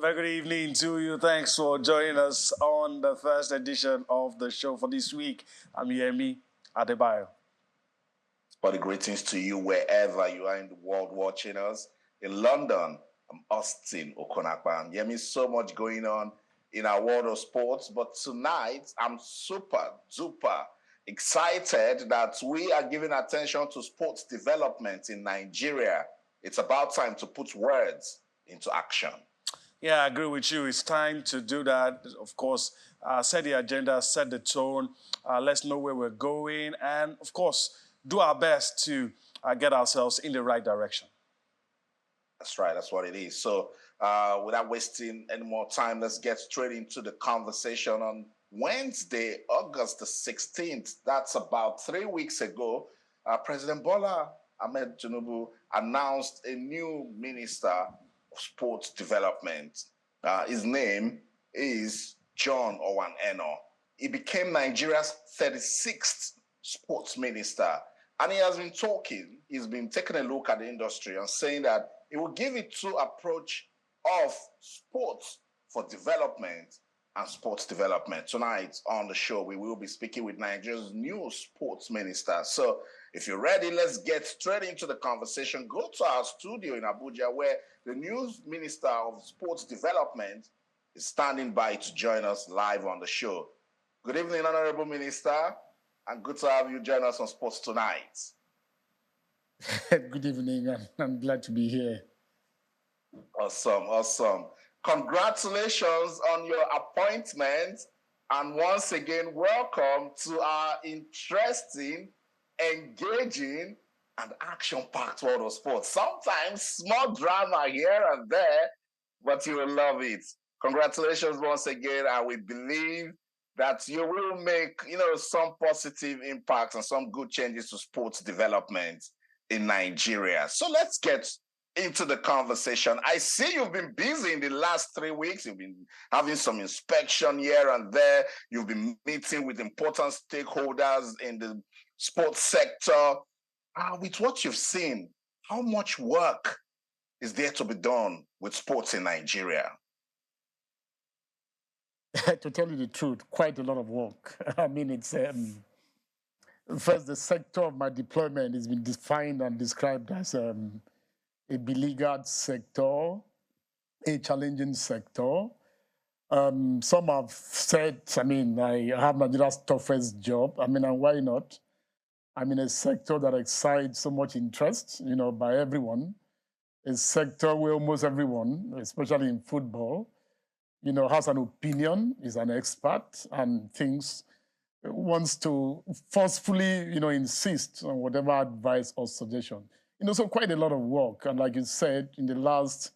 Very good evening to you. Thanks for joining us on the first edition of the show for this week. I'm Yemi Adebayo. For the greetings to you wherever you are in the world watching us. In London, I'm Austin Okonakpan. Yemi, so much going on in our world of sports, but tonight I'm super duper excited that we are giving attention to sports development in Nigeria. It's about time to put words into action. Yeah, I agree with you. It's time to do that. Of course, set the agenda, set the tone, let's know where we're going, and of course, do our best to get ourselves in the right direction. That's right. That's what it is. So without wasting any more time, let's get straight into the conversation. On Wednesday, August the 16th, that's about 3 weeks ago, President Bola Ahmed Tinubu announced a new minister of sports development. His name is John Enoh. He became Nigeria's 36th sports minister. And he has been talking, he's been taking a look at the industry and saying that he will give it to approach of sports for development and sports development. Tonight on the show, we will be speaking with Nigeria's new sports minister. So if you're ready, let's get straight into the conversation. Go to our studio in Abuja where the new minister of sports development is standing by to join us live on the show. Good evening, Honorable Minister. And good to have you join us on Sports Tonight. Good evening. I'm glad to be here. Awesome. Congratulations on your appointment. And once again, welcome to our interesting, engaging, and action-packed world of sports. Sometimes small drama here and there, but you will love it. Congratulations once again, and we believe that you will make, some positive impacts and some good changes to sports development in Nigeria. So let's get into the conversation. I see you've been busy in the last 3 weeks. You've been having some inspection here and there. You've been meeting with important stakeholders in the sports sector. With what you've seen, how much work is there to be done with sports in Nigeria? To tell you the truth, quite a lot of work. I mean, it's first, the sector of my deployment has been defined and described as a beleaguered sector, a challenging sector. Some have said, I have Nigeria's toughest job. And why not? I'm in a sector that excites so much interest, by everyone. A sector where almost everyone, especially in football, has an opinion, is an expert, and wants to forcefully, insist on whatever advice or suggestion. So quite a lot of work. And like you said, in the last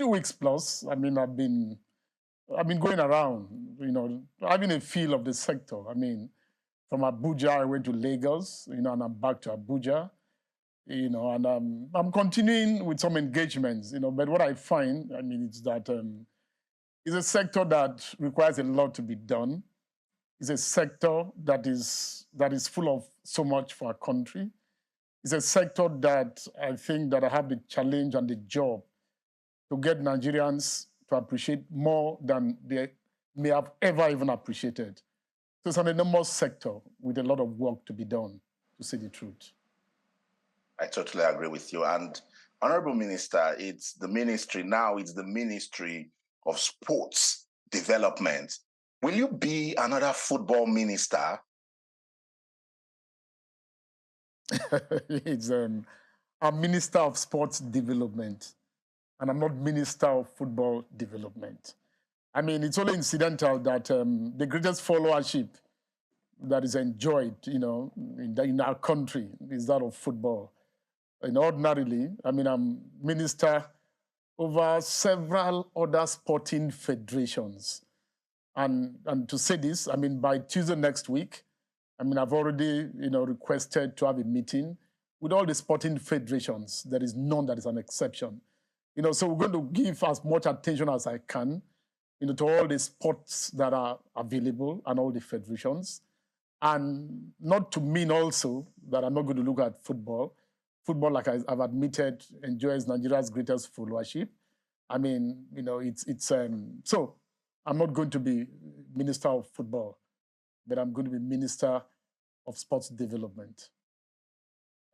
2 weeks plus, I've been going around, having a feel of the sector. From Abuja, I went to Lagos, and I'm back to Abuja, and I'm continuing with some engagements, but what I find, it's that it's a sector that requires a lot to be done. It's a sector that is full of so much for our country. It's a sector that I think that I have the challenge and the job to get Nigerians to appreciate more than they may have ever even appreciated. So it's an enormous sector with a lot of work to be done, to say the truth. I totally agree with you. And Honorable Minister, it's the Ministry of Sports Development. Will you be another football minister? It's I'm Minister of Sports Development, and I'm not Minister of Football Development. It's only incidental that the greatest followership that is enjoyed, in our country is that of football. And ordinarily, I'm minister over several other sporting federations. And to say this, by Tuesday next week, I've already, requested to have a meeting with all the sporting federations. There is none that is an exception. So we're going to give as much attention as I can, to all the sports that are available and all the federations. And not to mean also that I'm not going to look at football. Football, like I've admitted, enjoys Nigeria's greatest followership. I mean, so I'm not going to be Minister of Football, but I'm going to be Minister of Sports Development.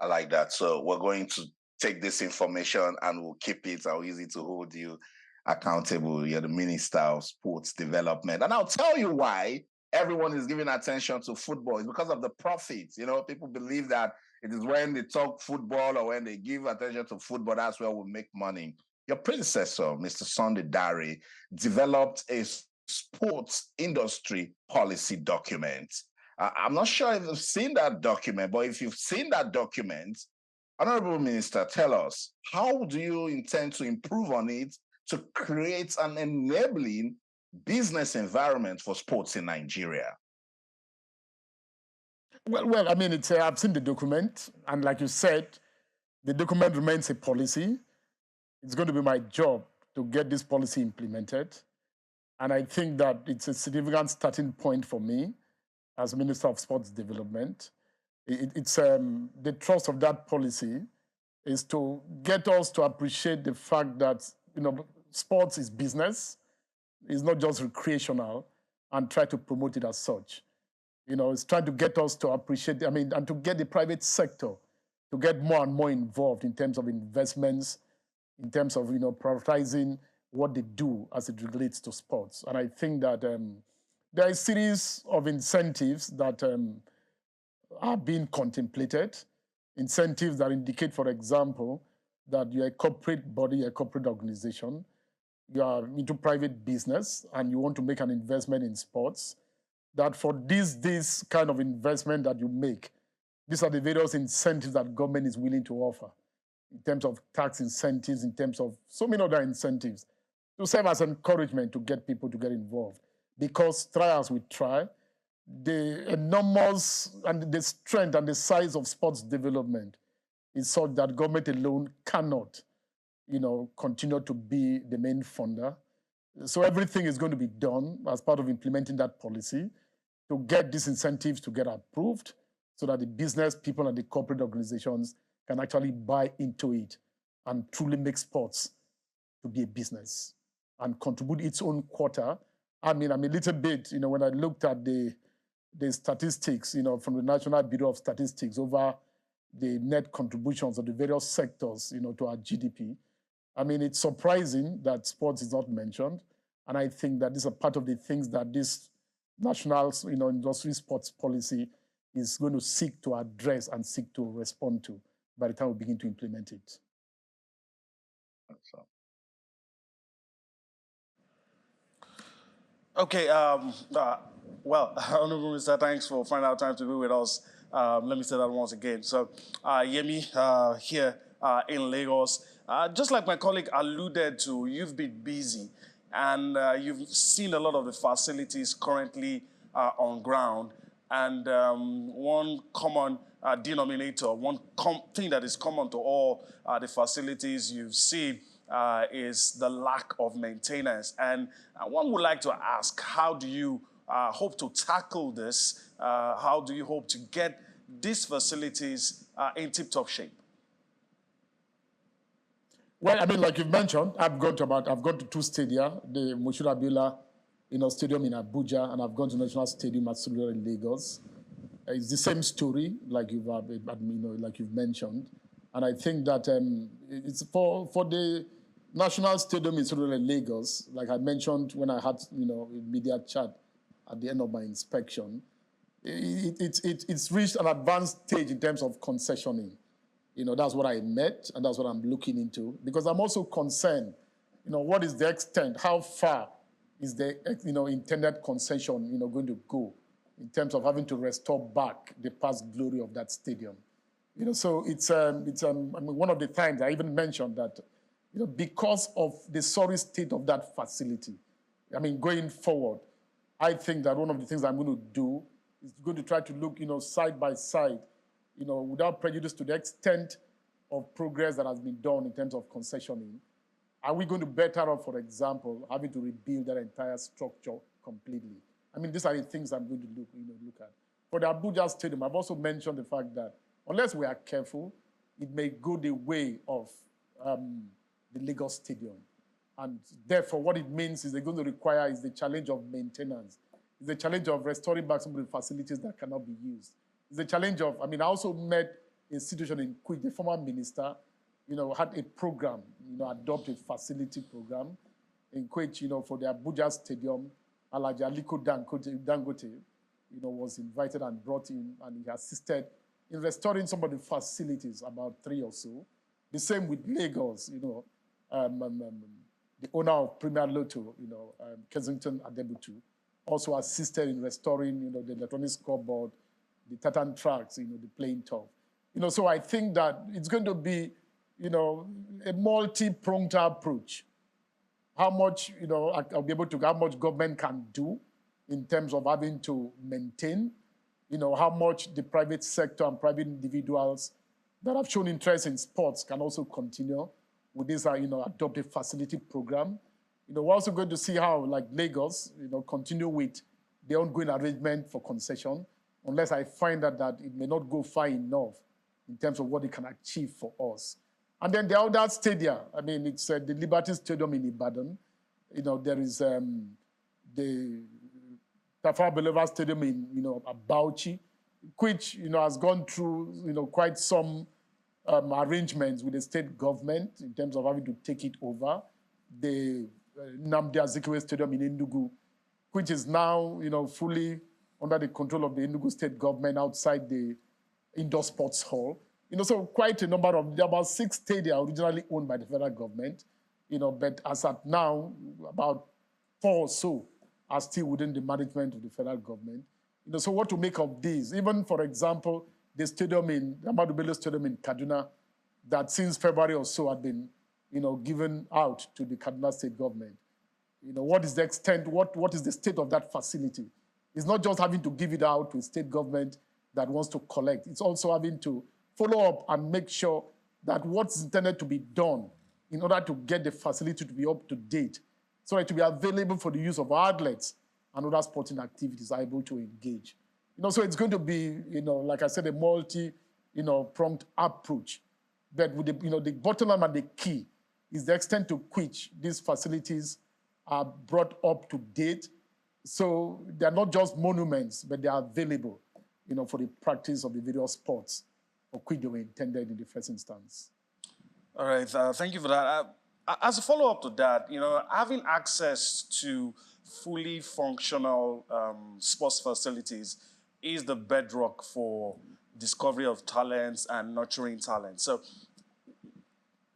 I like that. So we're going to take this information and we'll keep it. I'll use it to hold you accountable. You're the Minister of Sports Development. And I'll tell you why everyone is giving attention to football. It's because of the profits. You know, people believe that it is when they talk football or when they give attention to football, that's where we make money. Your predecessor, Mr. Sunday Dare, developed a sports industry policy document. I'm not sure if you've seen that document, but if you've seen that document, Honorable Minister, tell us, how do you intend to improve on it to create an enabling business environment for sports in Nigeria? Well, I mean, I've seen the document, and like you said, the document remains a policy. It's going to be my job to get this policy implemented. And I think that it's a significant starting point for me as Minister of Sports Development. It's the thrust of that policy is to get us to appreciate the fact that, you know, sports is business. It's not just recreational, and try to promote it as such. You know, it's trying to get us to appreciate, and to get the private sector to get more and more involved in terms of investments, in terms of, you know, prioritizing what they do as it relates to sports. And I think that there are a series of incentives that are being contemplated, incentives that indicate, for example, that you're a corporate body, a corporate organization, you are into private business, and you want to make an investment in sports, that for this kind of investment that you make, these are the various incentives that government is willing to offer in terms of tax incentives, in terms of so many other incentives to serve as encouragement to get people to get involved. Because try as we try, the enormous and the strength and the size of sports development is such that government alone cannot, you know, continue to be the main funder. So everything is going to be done as part of implementing that policy to get these incentives to get approved so that the business people and the corporate organizations can actually buy into it and truly make sports to be a business and contribute its own quota. I mean, a little bit, you know, when I looked at the statistics, you know, from the National Bureau of Statistics over the net contributions of the various sectors, you know, to our GDP, I mean, it's surprising that sports is not mentioned. And I think that these are part of the things that this national, you know, industry sports policy is going to seek to address and seek to respond to by the time we begin to implement it. Okay, well, Honorable Minister, thanks for finding out time to be with us. Let me say that once again. So, Yemi here in Lagos, just like my colleague alluded to, you've been busy and you've seen a lot of the facilities currently on ground. And one common denominator, one thing that is common to all the facilities you've seen is the lack of maintenance. And one would like to ask, how do you hope to tackle this? How do you hope to get these facilities in tip-top shape? Well, I mean, like you've mentioned, I've gone to two stadia, the Moshood Abiola, you know, stadium in Abuja, and I've gone to National Stadium at Surulere in Lagos. It's the same story, like you've mentioned, and I think that it's for the National Stadium in Surulere in Lagos. Like I mentioned when I had, you know, a media chat at the end of my inspection, it's reached an advanced stage in terms of concessioning. You know, that's what I met, and that's what I'm looking into, because I'm also concerned, you know, what is the extent, how far is the, you know, intended concession, you know, going to go in terms of having to restore back the past glory of that stadium. You know, so it's I mean, one of the times I even mentioned that, you know, because of the sorry state of that facility, I mean, going forward, I think that one of the things I'm going to do is going to try to look, you know, side by side, you know, without prejudice to the extent of progress that has been done in terms of concessioning. Are we going to better off, for example, having to rebuild that entire structure completely? I mean, these are the things I'm going to look at. For the Abuja Stadium, I've also mentioned the fact that unless we are careful, it may go the way of the Lagos Stadium. And therefore, what it means is they're going to require is the challenge of maintenance. It's the challenge of restoring back some of the facilities that cannot be used. It's the challenge of, I also met a institution in which the former minister, had a program, adopt a facility program in which, for the Abuja Stadium, Alhaji Aliko Dangote, was invited and brought in, and he assisted in restoring some of the facilities, about 3 or so. The same with Lagos, the owner of Premier Lotto, Kensington Adebutu, also assisted in restoring, the electronic scoreboard, the tartan tracks, the playing turf. So I think that it's going to be, a multi-pronged approach. How much, I'll be able to, how much government can do in terms of having to maintain, how much the private sector and private individuals that have shown interest in sports can also continue with this, adoptive facility program. We're also going to see how, like Lagos, continue with the ongoing arrangement for concession, unless I find that it may not go far enough in terms of what it can achieve for us. And then the other stadium, it's the Liberty Stadium in Ibadan. There is the Tafawa Balewa Stadium in, Bauchi, which, has gone through, quite some arrangements with the state government in terms of having to take it over. The Nnamdi Azikiwe Stadium in Enugu, which is now, fully under the control of the Enugu state government outside the indoor sports hall. So quite a number of, about 6 stadia originally owned by the federal government, but as at now, about 4 or so are still within the management of the federal government. So what to make of these? Even, for example, the stadium in, Ahmadu Bello Stadium in Kaduna, that since February or so had been, given out to the Kaduna state government. What is the extent, what is the state of that facility? It's not just having to give it out to a state government that wants to collect. It's also having to follow up and make sure that what's intended to be done in order to get the facility to be up to date, so that it will be available for the use of athletes and other sporting activities are able to engage. So it's going to be, like I said, a multi-pronged approach. But with the bottom line and the key is the extent to which these facilities are brought up to date. So they're not just monuments, but they are available, for the practice of the various sports for which they were intended in the first instance. All right, thank you for that. As a follow-up to that, having access to fully functional sports facilities is the bedrock for discovery of talents and nurturing talent. So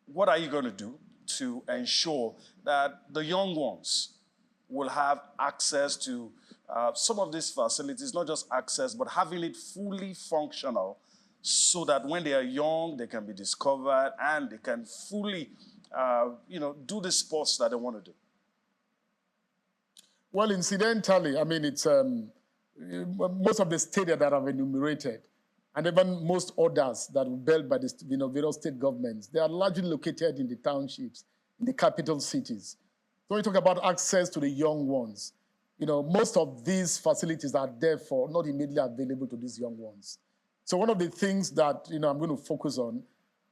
what are you going to do to ensure that the young ones will have access to some of these facilities, not just access, but having it fully functional so that when they are young, they can be discovered and they can fully, do the sports that they want to do? Well, incidentally, it's most of the stadia that I've enumerated, and even most others that were built by the various state governments, they are largely located in the townships, in the capital cities. So when we talk about access to the young ones, most of these facilities are therefore not immediately available to these young ones. So one of the things that I'm going to focus on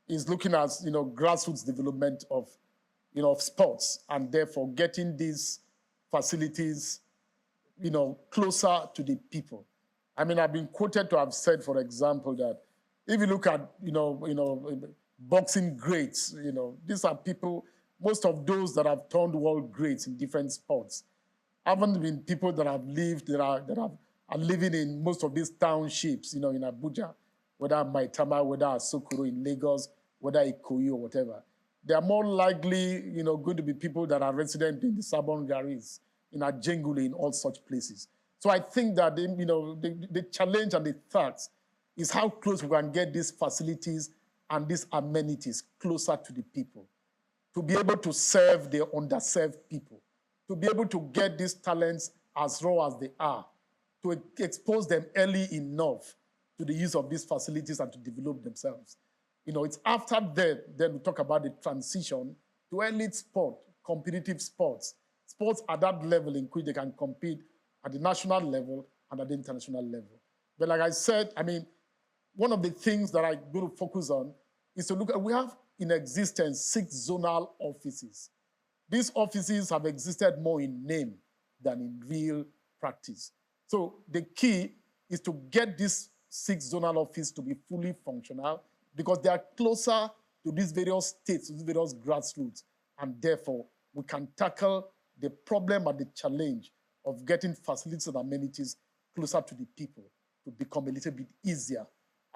is looking at grassroots development of sports, and therefore getting these facilities closer to the people. I've been quoted to have said, for example, that if you look at boxing greats, these are people, most of those that have turned world greats in different sports haven't been people that have lived, that are living in most of these townships, in Abuja, whether Maitama, whether Asokoro in Lagos, whether Ikoyi or whatever. They are more likely, going to be people that are resident in the Sabon Garis, in Ajengule, in all such places. So I think that the challenge and the task is how close we can get these facilities and these amenities closer to the people, to be able to serve the underserved people, to be able to get these talents as raw as they are, to expose them early enough to the use of these facilities and to develop themselves. It's after that, then we talk about the transition to elite sport, competitive sports at that level in which they can compete at the national level and at the international level. But like I said, one of the things that I'm going to focus on is to look at, we have in existence 6 zonal offices. these offices have existed more in name than in real practice. So the key is to get these 6 zonal offices to be fully functional because they are closer to these various states, to these various grassroots, and therefore we can tackle the problem and the challenge of getting facilities and amenities closer to the people to become a little bit easier.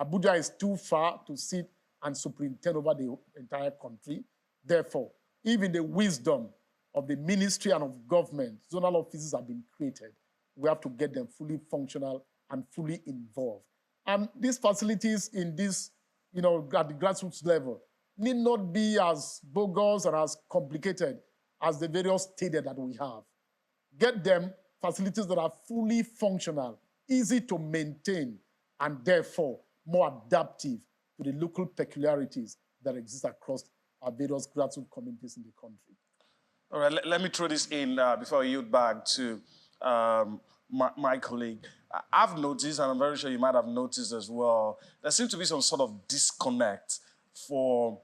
Abuja is too far to sit and superintend over the entire country. Therefore, even the wisdom of the ministry and of government, zonal offices have been created. We have to get them fully functional and fully involved. And these facilities in this, at the grassroots level, need not be as bogus and as complicated as the various stadia that we have. Get them facilities that are fully functional, easy to maintain, and therefore more adaptive to the local peculiarities that exist across our various grassroots communities in the country. All right, let me throw this in before I yield back to my colleague. I've noticed, and I'm very sure you might have noticed as well, there seems to be some sort of disconnect for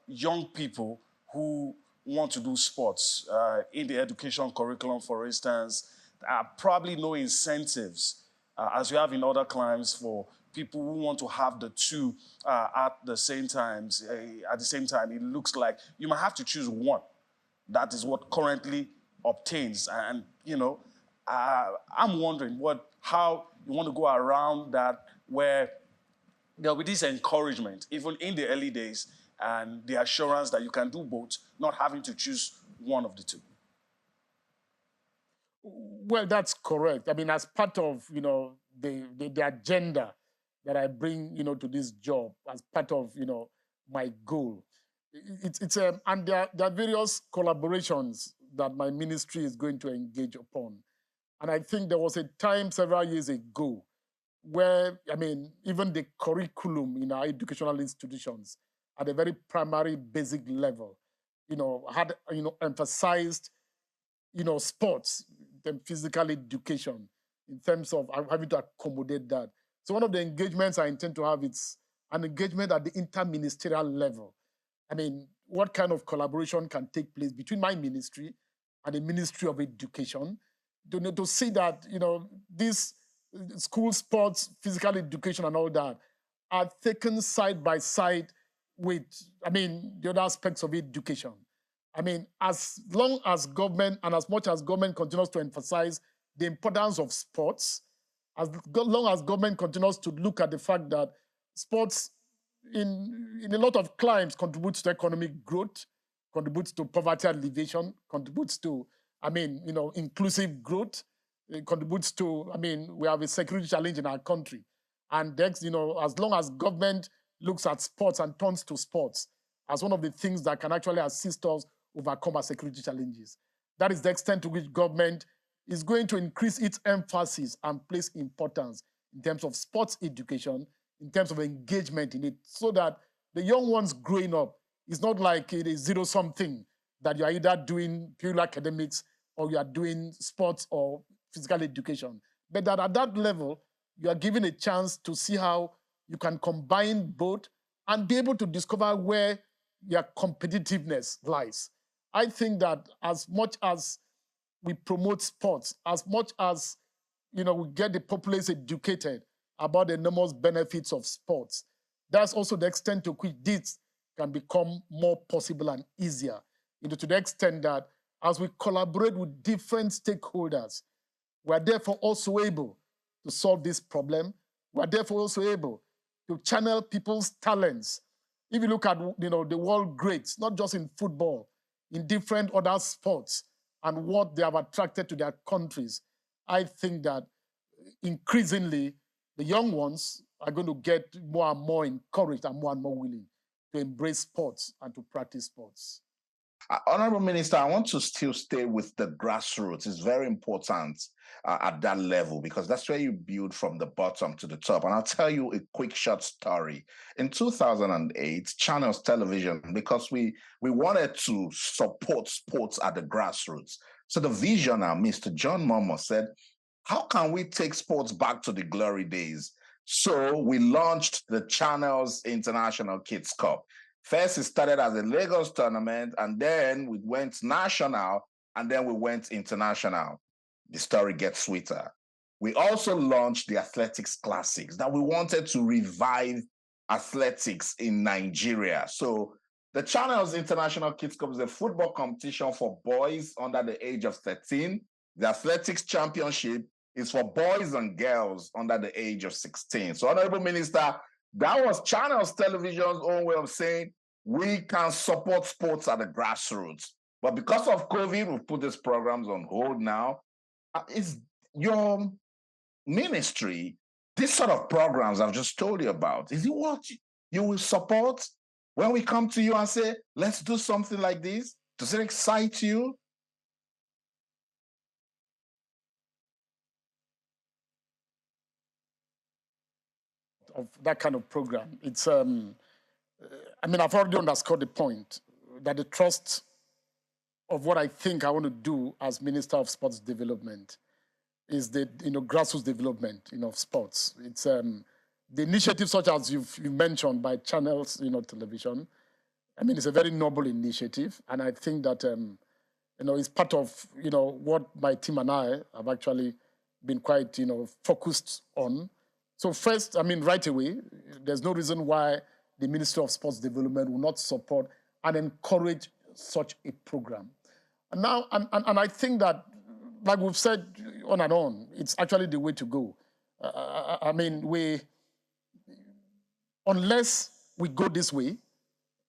young people who want to do sports in the education curriculum, for instance. Probably no incentives, as we have in other climes, for people who want to have the two at the same time. At the same time, it looks like you might have to choose one. That is what currently obtains. And, I'm wondering how you want to go around that, where there'll be this encouragement, even in the early days, and the assurance that you can do both, not having to choose one of the two. Well, that's correct. I mean, as part of, the agenda that I bring, to this job, as part of, my goal, and there are various collaborations that my ministry is going to engage upon. And I think there was a time several years ago where, even the curriculum in our educational institutions at a very primary, basic level, had, emphasized, sports, the physical education in terms of having to accommodate that. So one of the engagements I intend to have, it's an engagement at the interministerial level. What kind of collaboration can take place between my ministry and the Ministry of Education to see that, these school sports, physical education and all that are taken side by side with, the other aspects of education. As long as government and as much as government continues to emphasize the importance of sports, as long as government continues to look at the fact that sports in a lot of climes contributes to economic growth, contributes to poverty alleviation, contributes to, inclusive growth, it contributes to, we have a security challenge in our country. And as long as government looks at sports and turns to sports as one of the things that can actually assist us overcome our security challenges, that is the extent to which government is going to increase its emphasis and place importance in terms of sports education, in terms of engagement in it, so that the young ones growing up, it's not like it is zero-something, that you are either doing pure academics or you are doing sports or physical education. But that at that level, you are given a chance to see how you can combine both and be able to discover where your competitiveness lies. I think that as much as we promote sports, as much as we get the populace educated about the enormous benefits of sports, that's also the extent to which this can become more possible and easier. To the extent that as we collaborate with different stakeholders, we're therefore also able to solve this problem. We're therefore also able to channel people's talents. If you look at the world greats, not just in football, in different other sports, and what they have attracted to their countries, I think that increasingly the young ones are going to get more and more encouraged and more willing to embrace sports and to practice sports. Honorable Minister, I want to still stay with the grassroots. It's very important at that level because that's where you build from the bottom to the top. And I'll tell you a quick short story. In 2008, Channels Television, because we wanted to support sports at the grassroots. So the visionary, Mr. John Momo, said, how can we take sports back to the glory days? So we launched the Channels International Kids Cup. First, it started as a Lagos tournament, and then we went national, and then we went international. The story gets sweeter. We also launched the Athletics Classics, that we wanted to revive athletics in Nigeria. So the Channels International Kids Cup is a football competition for boys under the age of 13. The Athletics Championship is for boys and girls under the age of 16. So, Honorable Minister, that was Channels Television's own way of saying we can support sports at the grassroots. But because of COVID, we've put these programs on hold now. Is your ministry, this sort of programs I've just told you about, is it what you will support when we come to you and say, let's do something like this? Does it excite you? Of that kind of program. It's, I mean, I've already underscored the point that the trust of what I think I want to do as Minister of Sports Development is the grassroots development of sports. It's the initiative such as you've mentioned by Channels Television. I mean, it's a very noble initiative, and I think that it's part of what my team and I have actually been quite focused on. So first, I mean, right away, there's no reason why the Ministry of Sports Development will not support and encourage such a program. And now, and I think that, like we've said on and on, it's actually the way to go. I mean, unless we go this way,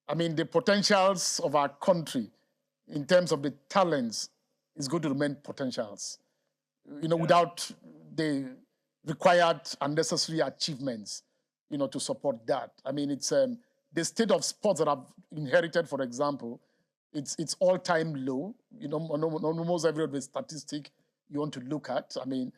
I mean, the potentials of our country in terms of the talents is going to remain potentials, without the required and necessary achievements, to support that. I mean, it's the state of sports that I've inherited, for example, it's all-time low. Almost every other statistic you want to look at. I mean,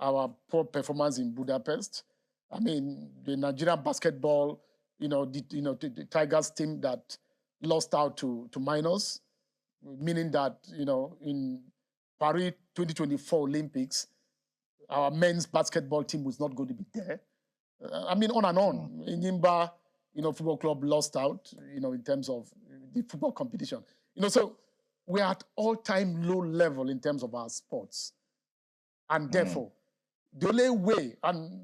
our poor performance in Budapest. I mean, the Nigerian basketball, the Tigers team that lost out to minors, meaning that, in Paris 2024 Olympics, our men's basketball team was not going to be there. I mean, on and on. Enyimba, football club lost out, in terms of the football competition. So we're at all-time low level in terms of our sports. And therefore, the only way, and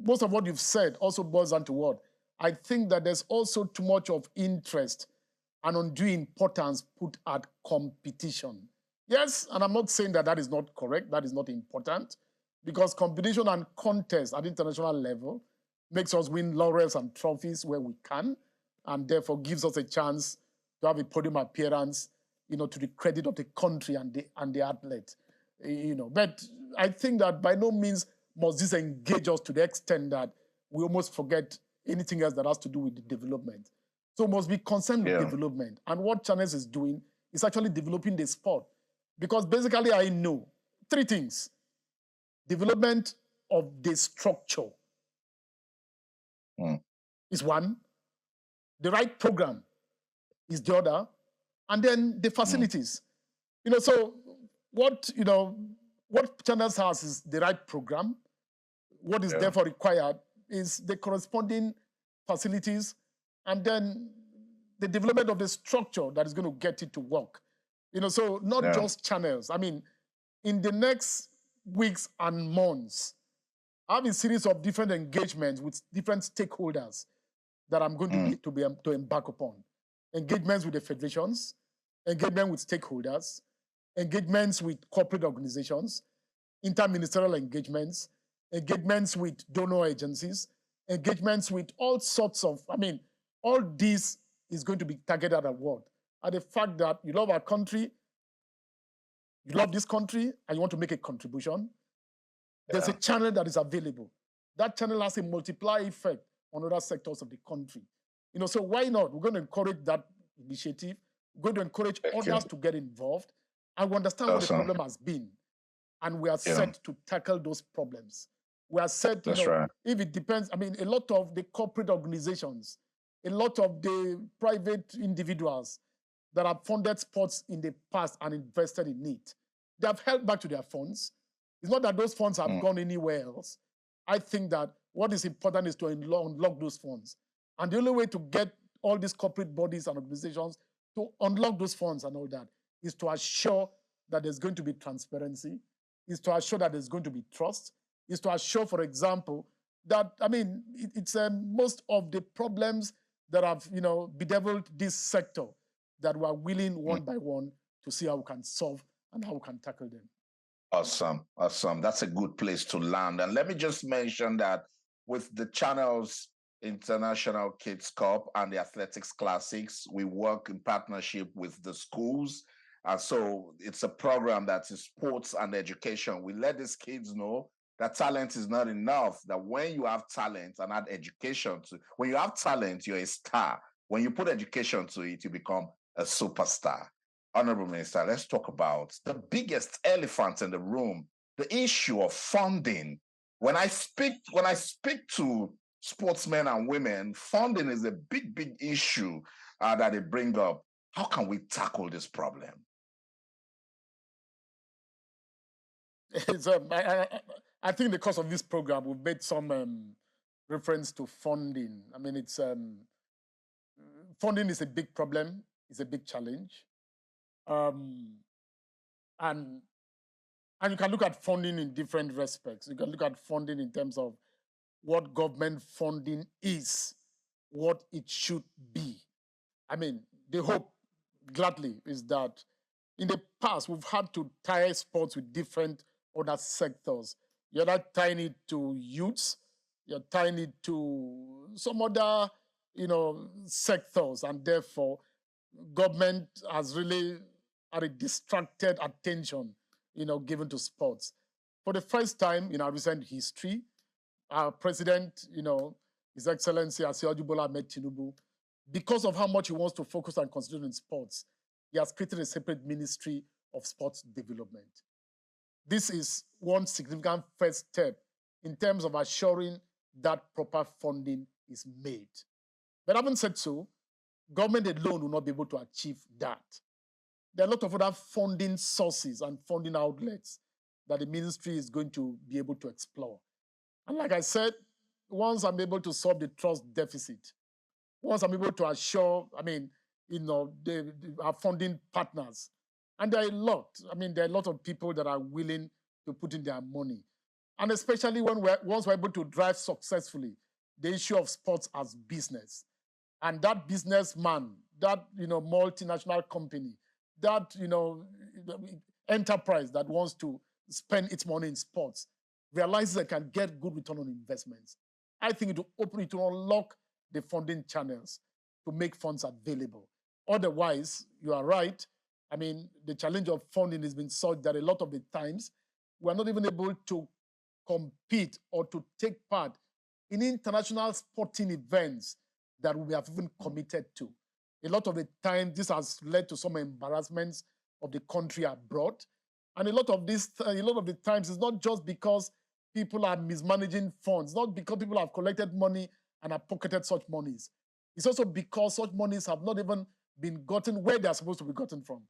most of what you've said also boils down to what? I think that there's also too much of interest and undue importance put at competition. Yes, and I'm not saying that that is not correct, that is not important, because competition and contest at international level makes us win laurels and trophies where we can, and therefore gives us a chance to have a podium appearance, to the credit of the country and the athlete. But I think that by no means must this engage us to the extent that we almost forget anything else that has to do with the development. So we must be concerned with development. And what Channels is doing is actually developing the sport. Because basically I know three things. Development of the structure is one. The right program is the other. And then the facilities. So what Channels has is the right program. What is therefore required is the corresponding facilities and then the development of the structure that is going to get it to work. So not just Channels. I mean, in the next weeks and months, I have a series of different engagements with different stakeholders that I'm going to embark upon. Engagements with the federations, engagement with stakeholders, engagements with corporate organizations, interministerial engagements, engagements with donor agencies, engagements with all sorts of, all this is going to be targeted at what? At the fact that you love our country, you love this country, and you want to make a contribution. There's a channel that is available. That channel has a multiplier effect on other sectors of the country. So why not? We're going to encourage that initiative. We're going to encourage others to get involved. And we understand what the problem has been. And we are set to tackle those problems. We are set, if it depends, a lot of the corporate organizations, a lot of the private individuals that have funded sports in the past and invested in it, they have held back to their funds. It's not that those funds have gone anywhere else. I think that what is important is to unlock those funds. And the only way to get all these corporate bodies and organizations to unlock those funds and all that is to assure that there's going to be transparency, is to assure that there's going to be trust, is to assure, for example, that, it's most of the problems that have, bedeviled this sector that we're willing one by one to see how we can solve and how we can tackle them. Awesome. That's a good place to land. And let me just mention that with the Channel's International Kids Cup and the Athletics Classics, we work in partnership with the schools. So it's a program that is sports and education. We let these kids know that talent is not enough, that when you have talent and add education to, when you have talent, you're a star. When you put education to it, you become a superstar. Honorable Minister, let's talk about the biggest elephant in the room, the issue of funding. When I speak to sportsmen and women, funding is a big issue that they bring up. How can we tackle this problem? I think in the course of this program, we've made some reference to funding. Funding is a big problem, it's a big challenge. And you can look at funding in different respects. You can look at funding in terms of what government funding is, what it should be. The hope, gladly, is that in the past, we've had to tie sports with different other sectors. You're not tying it to youths, you're tying it to some other, sectors, and therefore, government has really had a distracted attention, given to sports. For the first time in our recent history, our president, His Excellency Asiwaju Bola Ahmed Tinubu, because of how much he wants to focus and concentrate on sports, he has created a separate ministry of sports development. This is one significant first step in terms of assuring that proper funding is made. But having said so, government alone will not be able to achieve that. There are a lot of other funding sources and funding outlets that the ministry is going to be able to explore. And like I said, once I'm able to solve the trust deficit, once I'm able to assure, our funding partners, and there are a lot. There are a lot of people that are willing to put in their money. And especially once we're able to drive successfully the issue of sports as business. And that businessman, that multinational company, that enterprise that wants to spend its money in sports, realizes it can get good return on investments. I think it will unlock the funding channels to make funds available. Otherwise, you are right. The challenge of funding has been such that a lot of the times we're not even able to compete or to take part in international sporting events that we have even committed to. A lot of the time, this has led to some embarrassments of the country abroad. And a lot of the times, it's not just because people are mismanaging funds, not because people have collected money and have pocketed such monies. It's also because such monies have not even been gotten where they're supposed to be gotten from.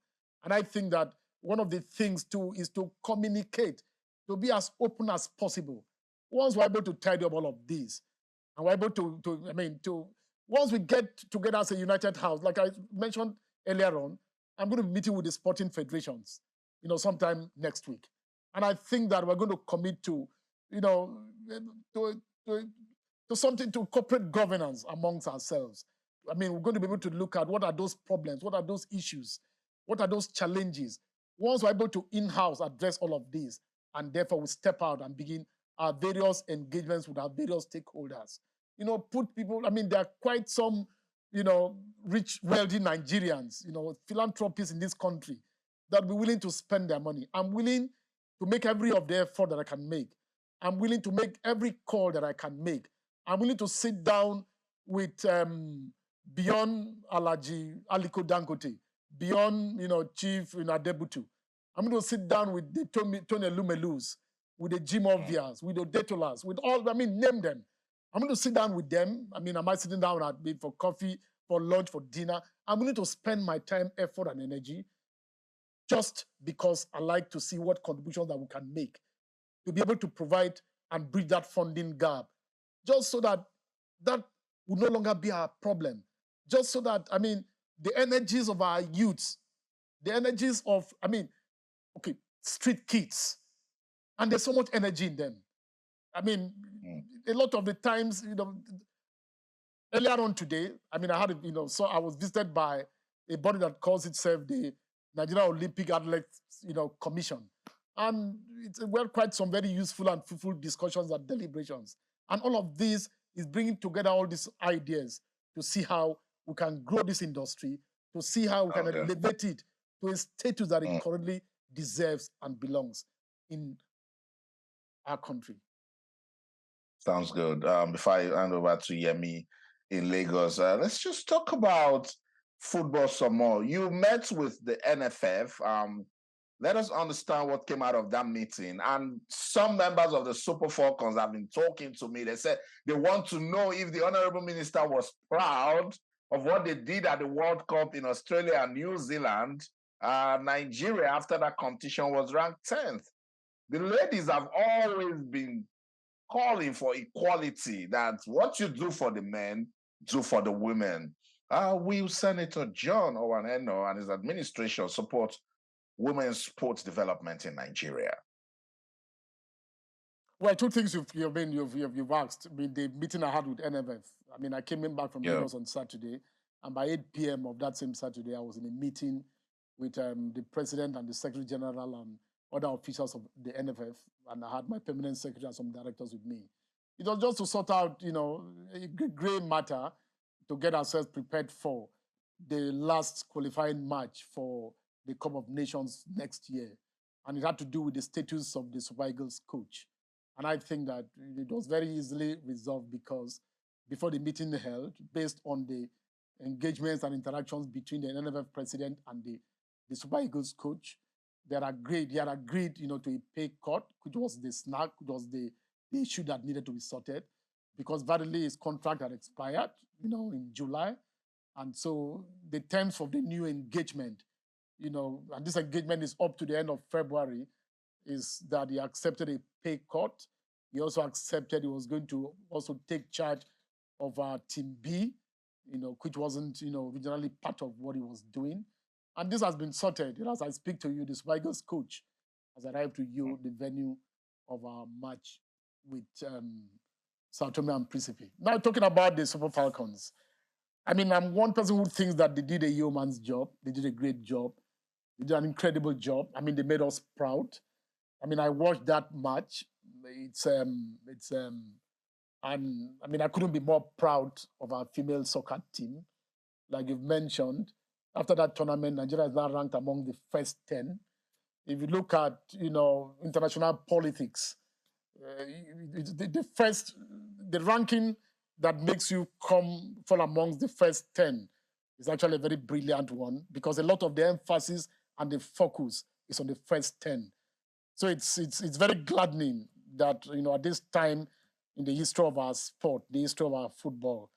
And I think that one of the things too is to communicate, to be as open as possible. Once we're able to tidy up all of these, and we're able to once we get together as a united house, like I mentioned earlier on, I'm going to be meeting with the sporting federations, sometime next week. And I think that we're going to commit to, to something, to corporate governance amongst ourselves. We're going to be able to look at what are those problems, what are those issues, what are those challenges. Once we're able to in-house address all of these, and therefore we step out and begin our various engagements with our various stakeholders. Put people, there are quite some, rich, wealthy Nigerians, philanthropists in this country that will be willing to spend their money. I'm willing to make every of the effort that I can make. I'm willing to make every call that I can make. I'm willing to sit down with beyond Alhaji Aliko Dangote, beyond Chief Adebutu. I'm going to sit down with the Tony Lumelus, with the Jim Obvias, with the Detolas, with all, name them. I'm going to sit down with them. Am I sitting down for coffee, for lunch, for dinner? I'm willing to spend my time, effort, and energy just because I like to see what contributions that we can make to be able to provide and bridge that funding gap, just so that that will no longer be our problem. just so that, the energies of our youths, the energies of, street kids, and there's so much energy in them. A lot of the times, earlier on today, I had, so I was visited by a body that calls itself the Nigeria Olympic Athletes, Commission. And we had quite some very useful and fruitful discussions and deliberations. And all of this is bringing together all these ideas to see how we can grow this industry, to see how we can elevate it to a status that it currently deserves and belongs in our country. Sounds good. Before I hand over to Yemi in Lagos, let's just talk about football some more. You met with the NFF. Let us understand what came out of that meeting. And some members of the Super Falcons have been talking to me. They said they want to know if the Honorable Minister was proud of what they did at the World Cup in Australia and New Zealand. Nigeria, after that competition, was ranked 10th. The ladies have always been calling for equality, that what you do for the men, do for the women. Will Senator John Enoh and his administration support women's sports development in Nigeria? Well, two things you've asked. The meeting I had with NFF. I came in back from Lagos on Saturday, and by 8 p.m. of that same Saturday, I was in a meeting with the president and the secretary general and other officials of the NFF, and I had my permanent secretary and some directors with me. It was just to sort out, a gray matter to get ourselves prepared for the last qualifying match for the Cup of Nations next year. And it had to do with the status of the Super Eagles coach. And I think that it was very easily resolved because before the meeting held, based on the engagements and interactions between the NFF president and the Super Eagles coach, they had agreed, to a pay cut, which was the snag, which was the issue that needed to be sorted, because verily his contract had expired, in July. And so the terms of the new engagement, and this engagement is up to the end of February, is that he accepted a pay cut. He also accepted he was going to also take charge of Team B, which wasn't, originally part of what he was doing. And this has been sorted. As I speak to you, the Super Eagles coach has arrived to you, the venue of our match with Sao Tome and Principe. Now, talking about the Super Falcons, I'm one person who thinks that they did a yeoman's job. They did a great job. They did an incredible job. They made us proud. I watched that match. And I couldn't be more proud of our female soccer team. Like you've mentioned, after that tournament, Nigeria is now ranked among the first 10. If you look at, international politics, the ranking that makes you fall amongst the first 10 is actually a very brilliant one, because a lot of the emphasis and the focus is on the first 10. So it's very gladdening that, at this time in the history of our sport, the history of our football,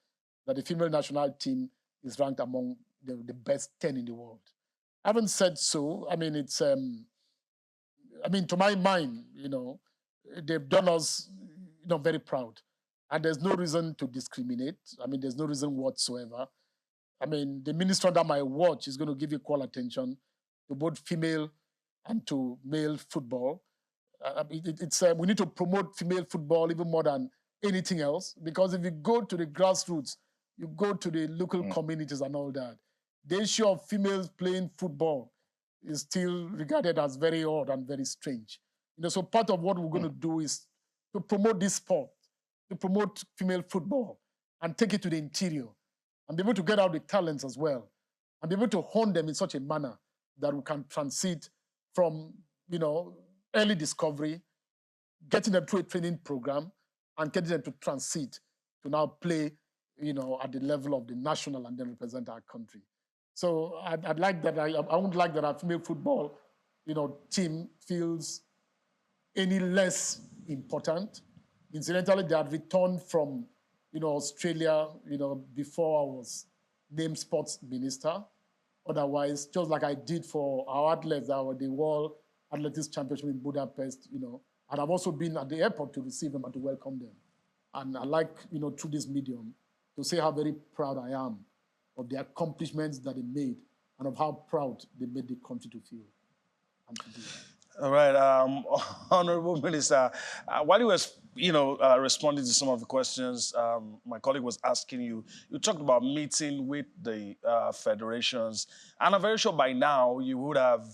that the female national team is ranked among the best 10 in the world. Having said so, to my mind, they've done us, very proud. And there's no reason to discriminate. There's no reason whatsoever. The minister under my watch is going to give equal attention to both female and to male football. We need to promote female football even more than anything else, because if you go to the grassroots, you go to the local communities and all that, the issue of females playing football is still regarded as very odd and very strange. So part of what we're going to do is to promote this sport, to promote female football and take it to the interior and be able to get out the talents as well and be able to hone them in such a manner that we can transit from, early discovery, getting them through a training program and getting them to transit to now play, at the level of the national and then represent our country. So I'd like that. I wouldn't like that our female football, team feels any less important. Incidentally, they had returned from, Australia, before I was named sports minister. Otherwise, just like I did for our athletes, the World Athletics Championship in Budapest, and I've also been at the airport to receive them and to welcome them. And I like, through this medium, to say how very proud I am of the accomplishments that they made and of how proud they made the country to feel and to be. All right, Honorable Minister, while you were, responding to some of the questions my colleague was asking you, you talked about meeting with the federations, and I'm very sure by now you would have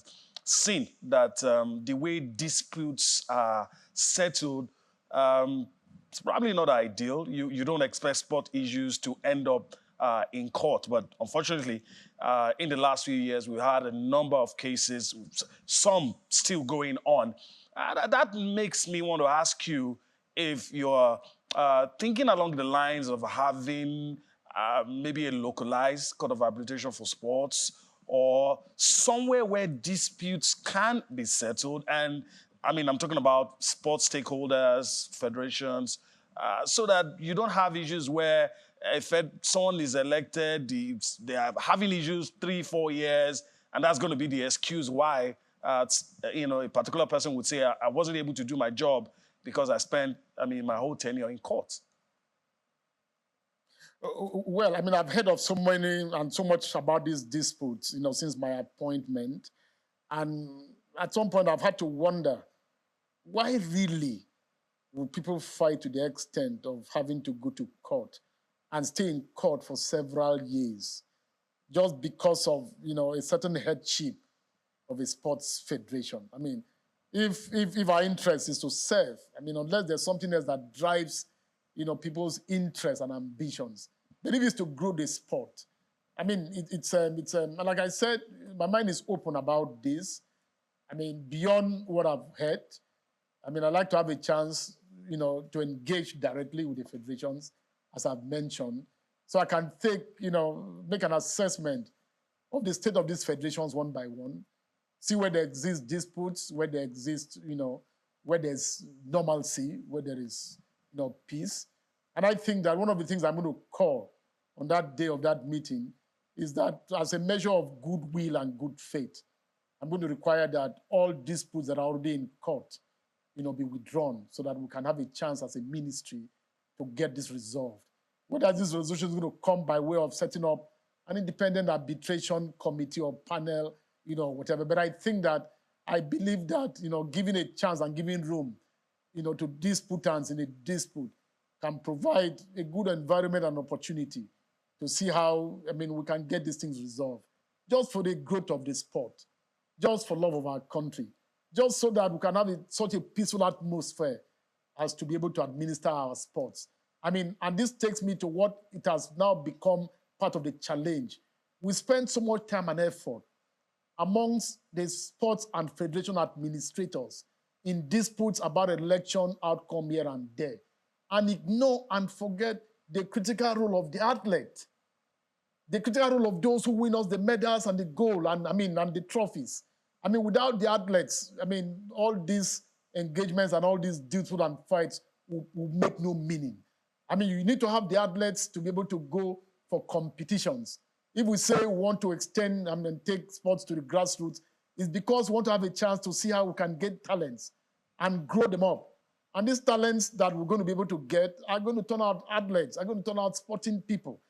seen that the way disputes are settled, it's probably not ideal. You don't expect sport issues to end up in court, but unfortunately, in the last few years, we've had a number of cases, some still going on. That makes me want to ask you if you're thinking along the lines of having maybe a localized court of arbitration for sports, or somewhere where disputes can be settled. And I mean, I'm talking about sports stakeholders, federations, so that you don't have issues where if someone is elected, they are having issues 3-4 years, and that's going to be the excuse why a particular person would say, I wasn't able to do my job because I spent, my whole tenure in court. Well, I've heard of so many and so much about these disputes, since my appointment. And at some point, I've had to wonder, why really will people fight to the extent of having to go to court and stay in court for several years just because of, a certain headship of a sports federation? If our interest is to serve, unless there's something else that drives people's interests and ambitions. But if it's to grow the sport, it's like I said, my mind is open about this. Beyond what I've heard, I'd like to have a chance, to engage directly with the federations, as I've mentioned, so I can make an assessment of the state of these federations one by one, see where there exist disputes, where there exist, where there's normalcy, where there is, peace. And I think that one of the things I'm going to call on that day of that meeting is that as a measure of goodwill and good faith, I'm going to require that all disputes that are already in court, be withdrawn so that we can have a chance as a ministry to get this resolved. Whether this resolution is going to come by way of setting up an independent arbitration committee or panel, whatever. But I think that I believe that, giving a chance and giving room, to disputants in a dispute can provide a good environment and opportunity to see how, we can get these things resolved, just for the growth of the sport, just for love of our country, just so that we can have such a peaceful atmosphere as to be able to administer our sports. And this takes me to what it has now become part of the challenge. We spend so much time and effort amongst the sports and federation administrators in disputes about election outcome here and there, and ignore and forget the critical role of the athlete, the critical role of those who win us the medals and the gold and the trophies. Without the athletes, all these engagements and all these disputes and fights will make no meaning. You need to have the athletes to be able to go for competitions. If we say we want to extend and take sports to the grassroots, it's because we want to have a chance to see how we can get talents and grow them up. And these talents that we're going to be able to get are going to turn out athletes, are going to turn out sporting people.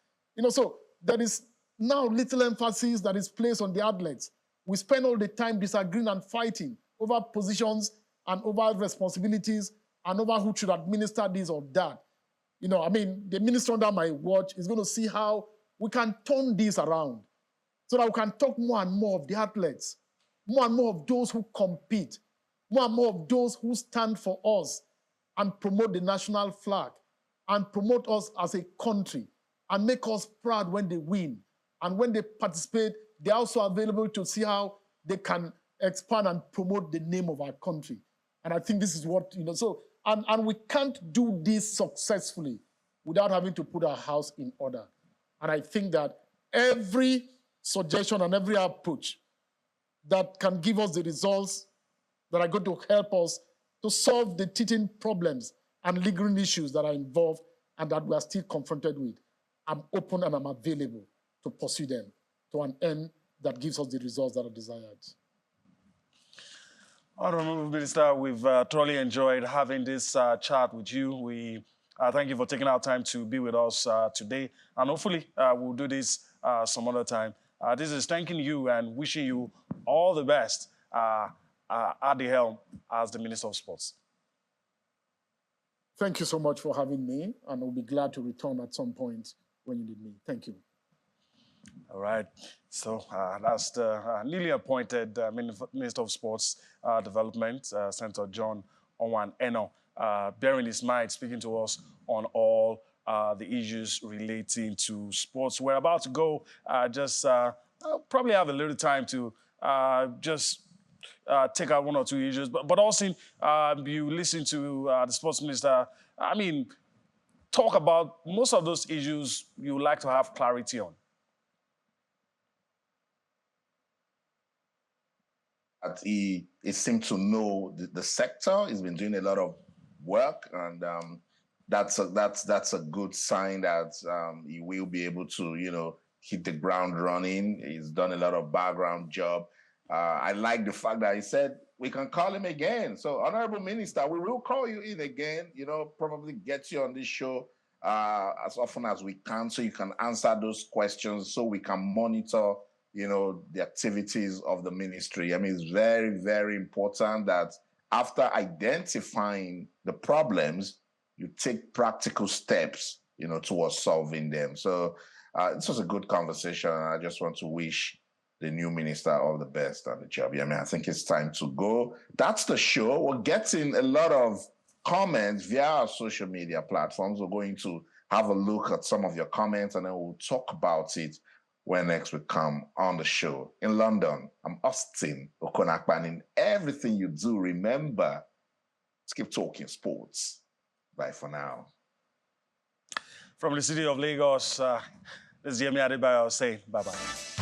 So there is now little emphasis that is placed on the athletes. We spend all the time disagreeing and fighting over positions and over responsibilities and over who should administer this or that. The minister under my watch is going to see how we can turn this around so that we can talk more and more of the athletes, more and more of those who compete, more and more of those who stand for us and promote the national flag and promote us as a country and make us proud when they win. And when they participate, they're also available to see how they can expand and promote the name of our country. And I think this is what, and we can't do this successfully without having to put our house in order. And I think that every suggestion and every approach that can give us the results that are going to help us to solve the teething problems and lingering issues that are involved and that we are still confronted with, I'm open and I'm available to pursue them to an end that gives us the results that are desired. Honorable Minister, we've thoroughly enjoyed having this chat with you. We thank you for taking our time to be with us today. And hopefully we'll do this some other time. This is thanking you and wishing you all the best at the helm as the Minister of Sports. Thank you so much for having me, and I'll be glad to return at some point when you need me. Thank you. All right. So that's the newly appointed Minister of Sports Development, Senator John Owan Enoh, bearing his mind, speaking to us on all the issues relating to sports. We're about to go. I'll probably have a little time to just take out one or two issues. But also, you listen to the sports minister, talk about most of those issues you would like to have clarity on. He seemed to know the sector. He's been doing a lot of work, and that's a good sign that he will be able to, hit the ground running. He's done a lot of background job. I like the fact that he said we can call him again. So, Honorable Minister, we will call you in again. Probably get you on this show as often as we can, so you can answer those questions, so we can monitor the activities of the ministry. It's very, very important that after identifying the problems, you take practical steps, towards solving them. So this was a good conversation. I just want to wish the new minister all the best on the job. I think it's time to go. That's the show. We're getting a lot of comments via our social media platforms. We're going to have a look at some of your comments, and then we'll talk about it when next we come on the show. In London, I'm Austin Okonakpan. In everything you do, remember, let's keep talking sports. Bye for now. From the city of Lagos, this is Yemi Adebayo saying bye-bye.